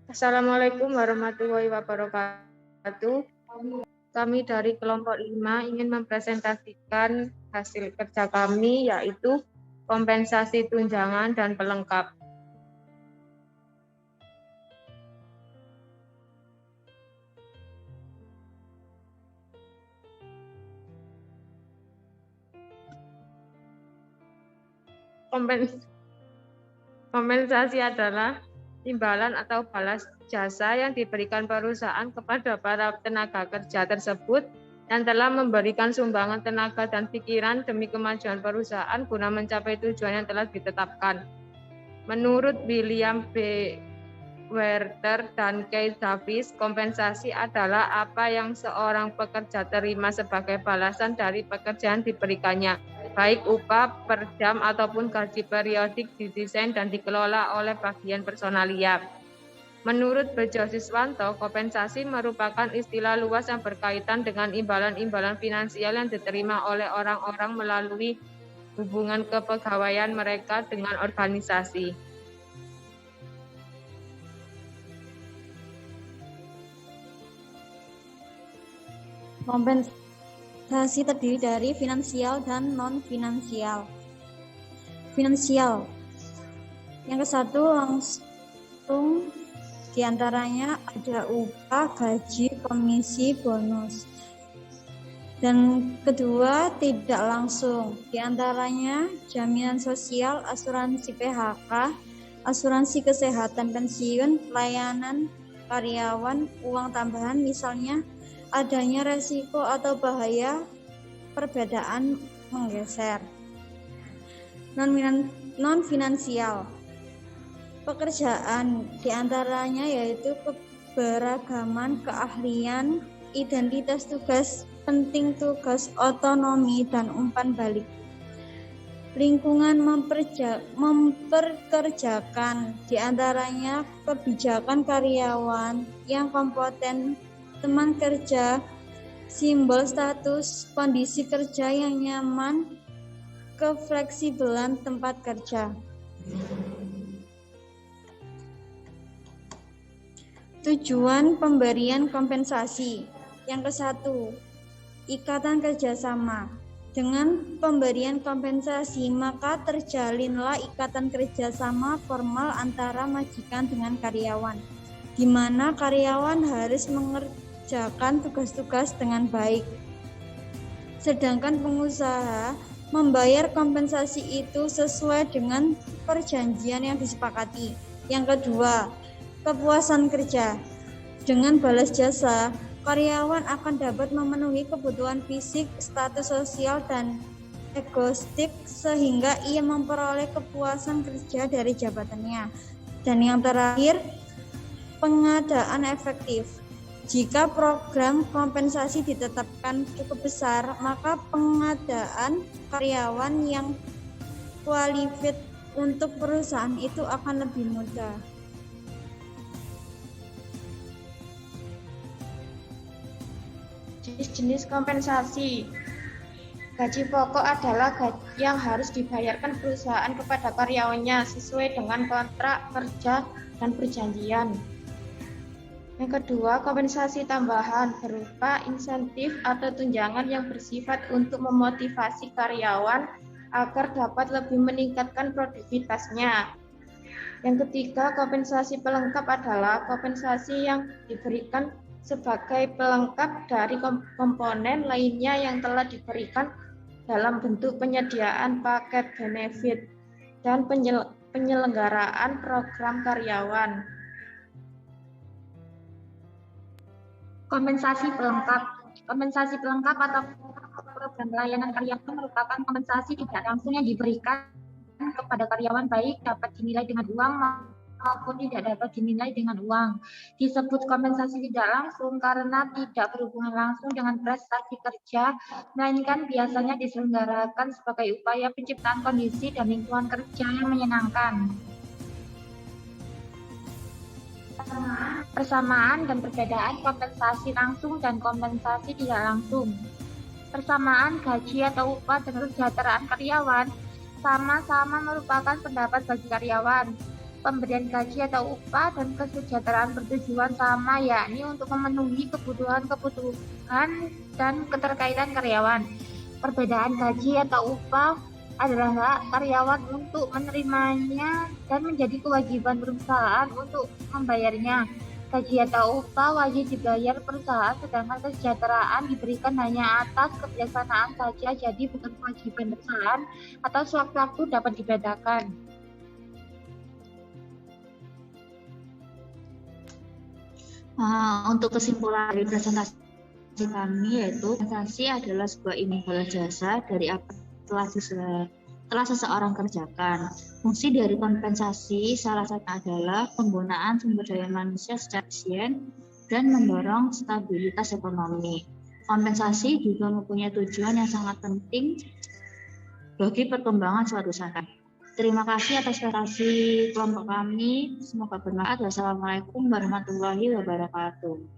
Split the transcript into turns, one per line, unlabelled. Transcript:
Assalamualaikum warahmatullahi wabarakatuh. Kami dari kelompok 5 ingin mempresentasikan hasil kerja kami, yaitu kompensasi tunjangan dan pelengkap. Kompensasi adalah imbalan atau balas jasa yang diberikan perusahaan kepada para tenaga kerja tersebut yang telah memberikan sumbangan tenaga dan pikiran demi kemajuan perusahaan guna mencapai tujuan yang telah ditetapkan. Menurut William B. Werther dan Keith Davis, kompensasi adalah apa yang seorang pekerja terima sebagai balasan dari pekerjaan diberikannya, baik upah per jam ataupun gaji periodik, didesain dan dikelola oleh bagian personalia. Menurut Bejo Siswanto, kompensasi merupakan istilah luas yang berkaitan dengan imbalan-imbalan finansial yang diterima oleh orang-orang melalui hubungan kepegawaian mereka dengan organisasi.
Kompensasi terdiri dari finansial dan non-finansial. Finansial. Yang ke satu langsung diantaranya ada upah, gaji, komisi, bonus. Dan kedua tidak langsung, diantaranya jaminan sosial, asuransi PHK, asuransi kesehatan, pensiun, pelayanan karyawan, uang tambahan, misalnya adanya resiko atau bahaya perbedaan menggeser. Non-finansial, pekerjaan diantaranya yaitu keberagaman, keahlian, identitas tugas penting, tugas otonomi, dan umpan balik. Lingkungan memperkerjakan diantaranya kebijakan karyawan yang kompeten, teman kerja, simbol status, kondisi kerja yang nyaman, kefleksibelan tempat kerja. Tujuan pemberian kompensasi. Yang ke satu, ikatan kerjasama. Dengan pemberian kompensasi, maka terjalinlah ikatan kerjasama formal antara majikan dengan karyawan, di mana karyawan harus mengerjakan tugas-tugas dengan baik. Sedangkan pengusaha membayar kompensasi itu sesuai dengan perjanjian yang disepakati. Yang kedua, kepuasan kerja. Dengan balas jasa, karyawan akan dapat memenuhi kebutuhan fisik, status sosial, dan egoistik sehingga ia memperoleh kepuasan kerja dari jabatannya. Dan yang terakhir, pengadaan efektif. Jika program kompensasi ditetapkan cukup besar, maka pengadaan karyawan yang qualified untuk perusahaan itu akan lebih mudah.
Jenis-jenis kompensasi. Gaji pokok adalah gaji yang harus dibayarkan perusahaan kepada karyawannya sesuai dengan kontrak kerja dan perjanjian. Yang kedua, kompensasi tambahan berupa insentif atau tunjangan yang bersifat untuk memotivasi karyawan agar dapat lebih meningkatkan produktivitasnya. Yang ketiga, kompensasi pelengkap adalah kompensasi yang diberikan sebagai pelengkap dari komponen lainnya yang telah diberikan dalam bentuk penyediaan paket benefit dan penyelenggaraan program karyawan.
Kompensasi pelengkap. Kompensasi pelengkap atau program pelayanan karyawan merupakan kompensasi tidak langsung yang diberikan kepada karyawan, baik dapat dinilai dengan uang maupun tidak dapat dinilai dengan uang. Disebut kompensasi tidak langsung karena tidak berhubungan langsung dengan prestasi kerja, melainkan biasanya diselenggarakan sebagai upaya penciptaan kondisi dan lingkungan kerja yang menyenangkan. Persamaan dan perbedaan kompensasi langsung dan kompensasi tidak langsung. Persamaan gaji atau upah dan kesejahteraan karyawan sama-sama merupakan pendapat bagi karyawan. Pemberian gaji atau upah dan kesejahteraan bertujuan sama, yakni untuk memenuhi kebutuhan dan keterkaitan karyawan. Perbedaan gaji atau upah adalah hak karyawan untuk menerimanya dan menjadi kewajiban perusahaan untuk membayarnya. Gaji atau upah wajib dibayar perusahaan, sedangkan kesejahteraan diberikan hanya atas kebijaksanaan saja, jadi bukan kewajiban perusahaan atau sewaktu-waktu dapat dibedakan.
Untuk kesimpulan dari presentasi kami, yaitu kompensasi adalah sebuah imbalan jasa dari apa telah seseorang kerjakan. Fungsi dari kompensasi salah satunya adalah penggunaan sumber daya manusia secara efisien dan mendorong stabilitas ekonomi. Kompensasi juga mempunyai tujuan yang sangat penting bagi perkembangan suatu usaha. Terima kasih atas presentasi kelompok kami. Semoga bermanfaat. Wassalamualaikum warahmatullahi wabarakatuh.